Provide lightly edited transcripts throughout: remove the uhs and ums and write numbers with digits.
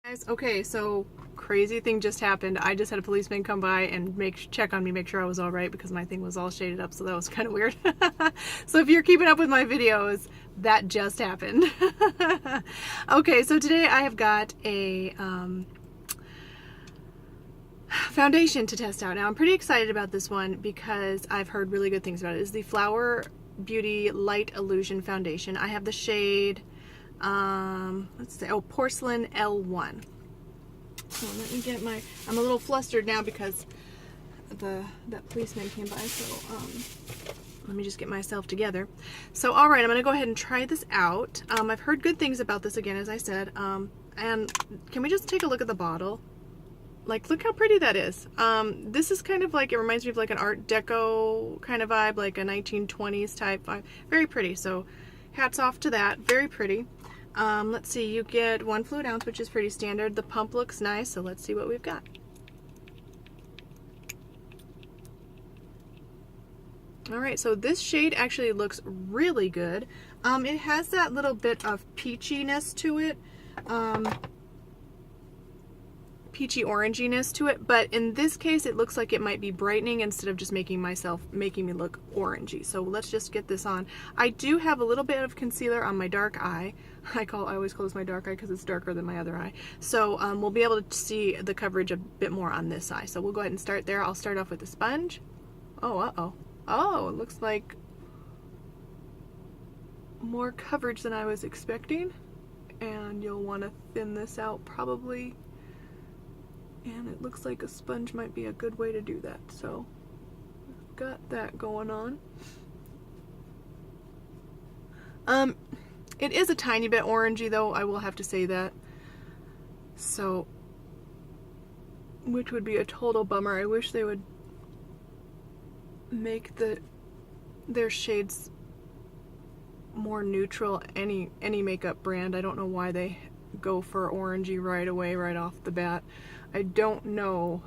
Guys, okay, so crazy thing just happened. I just had a policeman come by and check on me, make sure I was all right, because my thing was all shaded up, so that was kind of weird. So if you're keeping up with my videos, that just happened. Okay, so today I have got a foundation to test out. Now I'm pretty excited about this one because I've heard really good things about it. It's the Flower Beauty Light Illusion Foundation. I have the shade let's see, Porcelain L1. So let me get my, I'm a little flustered now because that policeman came by, so let me just get myself together. So alright, I'm going to go ahead and try this out. I've heard good things about this again, as I said, and can we just take a look at the bottle? Like, look how pretty that is. This is kind of like, it reminds me of like an Art Deco kind of vibe, like a 1920s type vibe. Very pretty, so hats off to that. Very pretty. Let's see, you get 1 fluid ounce, which is pretty standard. The pump looks nice, so let's see what we've got. Alright, so this shade actually looks really good. It has that little bit of peachiness to it. Peachy oranginess to it, but in this case it looks like it might be brightening instead of just making me look orangey. So let's just get this on. I do have a little bit of concealer on my dark eye. I always call this my dark eye because it's darker than my other eye. So we'll be able to see the coverage a bit more on this eye. So we'll go ahead and start there. I'll start off with the sponge. Oh, it looks like more coverage than I was expecting, and you'll want to thin this out probably. And it looks like a sponge might be a good way to do that. So, got that going on. It is a tiny bit orangey though, I will have to say that. So, which would be a total bummer. I wish they would make their shades more neutral. Any makeup brand, I don't know why they go for orangey right away, right off the bat. I don't know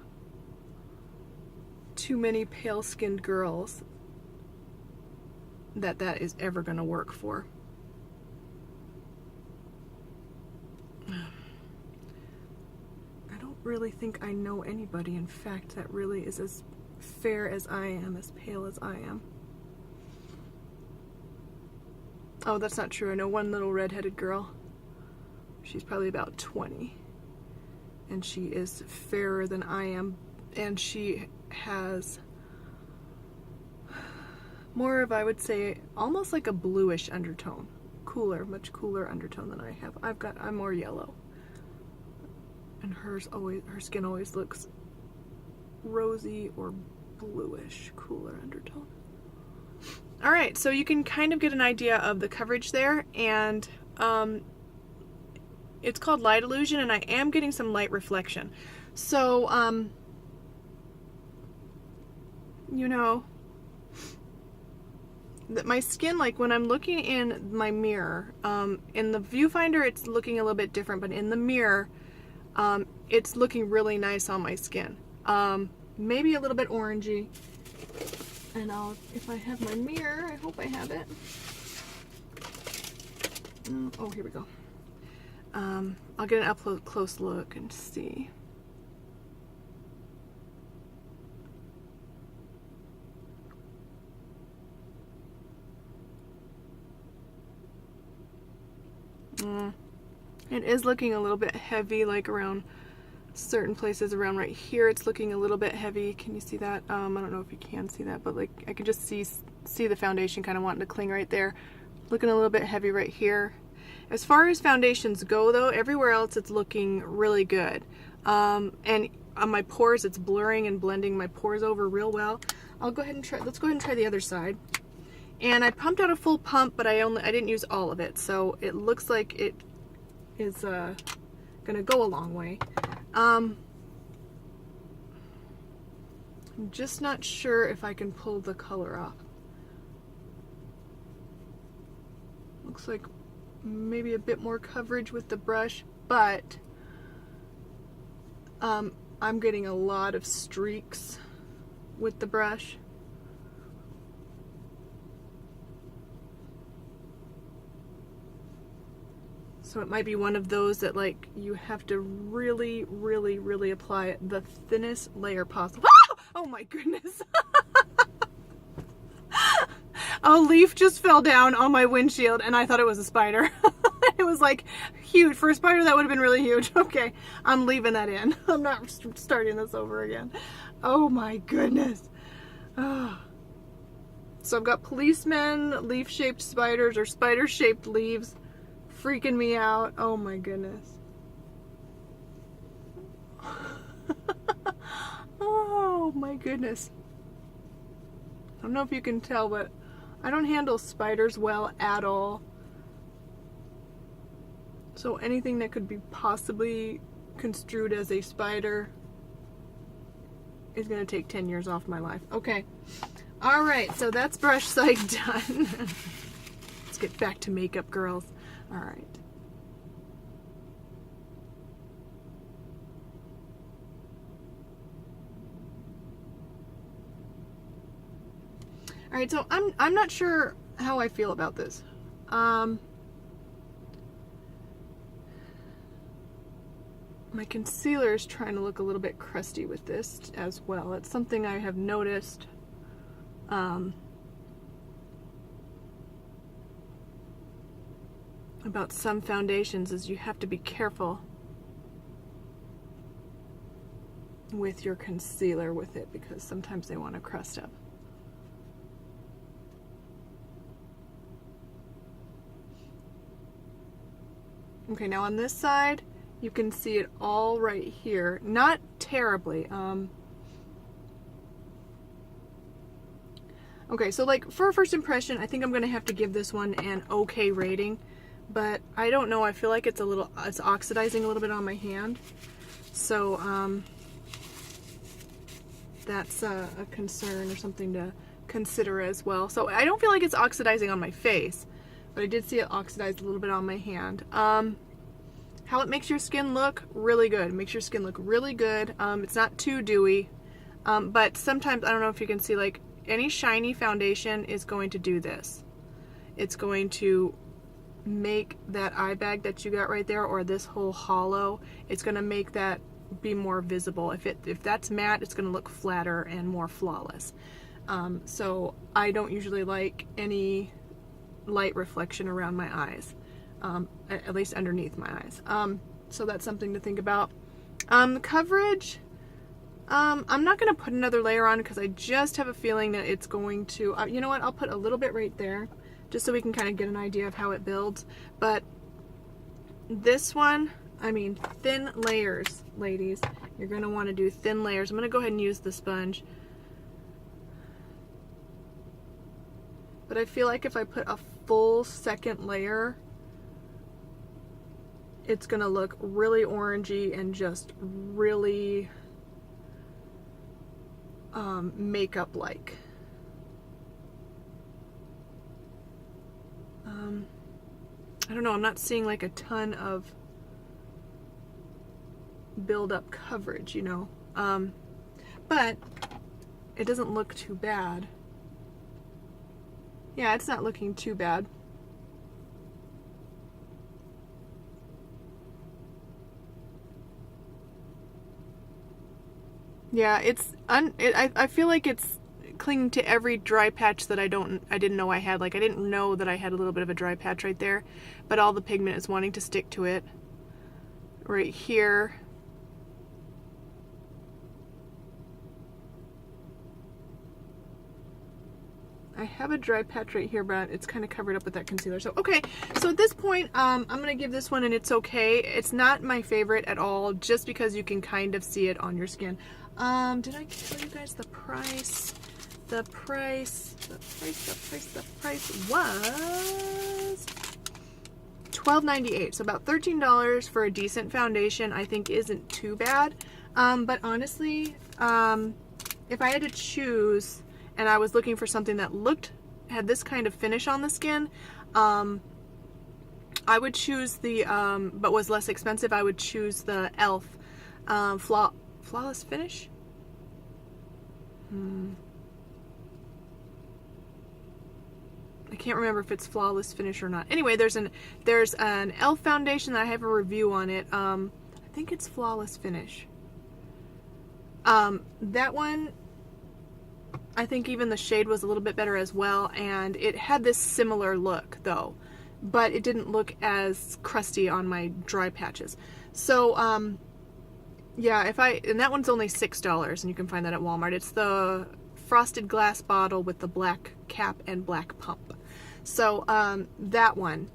too many pale-skinned girls that is ever going to work for. I don't really think I know anybody, in fact, that really is as fair as I am, as pale as I am. Oh, that's not true. I know one little red-headed girl. She's probably about 20. And she is fairer than I am, and she has more of, I would say, almost like a bluish undertone. Cooler, much cooler undertone than I have. I'm more yellow. And her skin always looks rosy or bluish, cooler undertone. Alright, so you can kind of get an idea of the coverage there, and it's called Light Illusion, and I am getting some light reflection. So, you know, that my skin, like when I'm looking in my mirror, in the viewfinder it's looking a little bit different, but in the mirror, it's looking really nice on my skin. Maybe a little bit orangey. And if I have my mirror, I hope I have it. Oh, here we go. I'll get an up close look and see. It is looking a little bit heavy, like around certain places around right here. It's looking a little bit heavy. Can you see that? I don't know if you can see that, but like I can just see the foundation kind of wanting to cling right there. Looking a little bit heavy right here. As far as foundations go though, everywhere else it's looking really good. And on my pores it's blurring and blending my pores over real well. I'll go ahead and try, let's go ahead and try the other side. And I pumped out a full pump, but I didn't use all of it, so it looks like it is gonna go a long way. I'm just not sure if I can pull the color off. Looks like maybe a bit more coverage with the brush, but I'm getting a lot of streaks with the brush. So it might be one of those that like you have to really, really, really apply the thinnest layer possible. Oh my goodness. A leaf just fell down on my windshield and I thought it was a spider. It was like huge. For a spider that would have been really huge. Okay, I'm leaving that in. I'm not starting this over again. Oh my goodness. Oh. So I've got policemen, leaf-shaped spiders, or spider-shaped leaves freaking me out. Oh my goodness. Oh my goodness. I don't know if you can tell, but I don't handle spiders well at all. So anything that could be possibly construed as a spider is going to take 10 years off my life. Okay. All right. So that's brush side done. Let's get back to makeup, girls. All right. All right, so I'm not sure how I feel about this. My concealer is trying to look a little bit crusty with this as well. It's something I have noticed. About some foundations is you have to be careful with your concealer with it because sometimes they want to crust up. Okay, now on this side, you can see it all right here. Not terribly. Okay, so like for a first impression, I think I'm gonna have to give this one an okay rating, but I don't know. I feel like it's oxidizing a little bit on my hand, so that's a concern or something to consider as well. So I don't feel like it's oxidizing on my face, but I did see it oxidized a little bit on my hand. How it makes your skin look really good. It makes your skin look really good. It's not too dewy, but sometimes, I don't know if you can see, like any shiny foundation is going to do this. It's going to make that eye bag that you got right there, or this whole hollow, it's going to make that be more visible. If that's matte, it's going to look flatter and more flawless. So I don't usually like any light reflection around my eyes, at least underneath my eyes. So that's something to think about. The coverage, I'm not going to put another layer on because I just have a feeling that it's going to, you know what, I'll put a little bit right there just so we can kind of get an idea of how it builds. But this one, I mean, thin layers, ladies. You're going to want to do thin layers. I'm going to go ahead and use the sponge. But I feel like if I put a full second layer, it's going to look really orangey and just really makeup-like. I don't know, I'm not seeing like a ton of build-up coverage, you know. But it doesn't look too bad. Yeah, it's not looking too bad. Yeah, I feel like it's clinging to every dry patch that I didn't know I had. Like I didn't know that I had a little bit of a dry patch right there, but all the pigment is wanting to stick to it. Right here. I have a dry patch right here, but it's kind of covered up with that concealer. So, okay. So at this point, I'm going to give this one an it's okay. It's not my favorite at all, just because you can kind of see it on your skin. Did I tell you guys the price? The price was $12.98. So about $13 for a decent foundation, I think isn't too bad. But honestly, if I had to choose and I was looking for something that had this kind of finish on the skin, I would choose the, but was less expensive, I would choose the e.l.f. Flawless Finish? I can't remember if it's Flawless Finish or not. Anyway, there's an e.l.f. foundation that I have a review on it. I think it's Flawless Finish. That one, I think even the shade was a little bit better as well, and it had this similar look though, but it didn't look as crusty on my dry patches. So yeah, and that one's only $6, and you can find that at Walmart. It's the frosted glass bottle with the black cap and black pump. So that one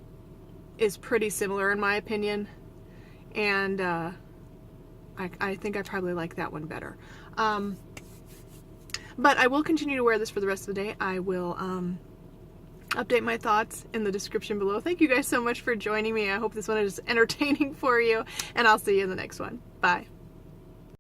is pretty similar in my opinion, and I think I probably like that one better. But I will continue to wear this for the rest of the day. I will update my thoughts in the description below. Thank you guys so much for joining me. I hope this one is entertaining for you, and I'll see you in the next one. Bye.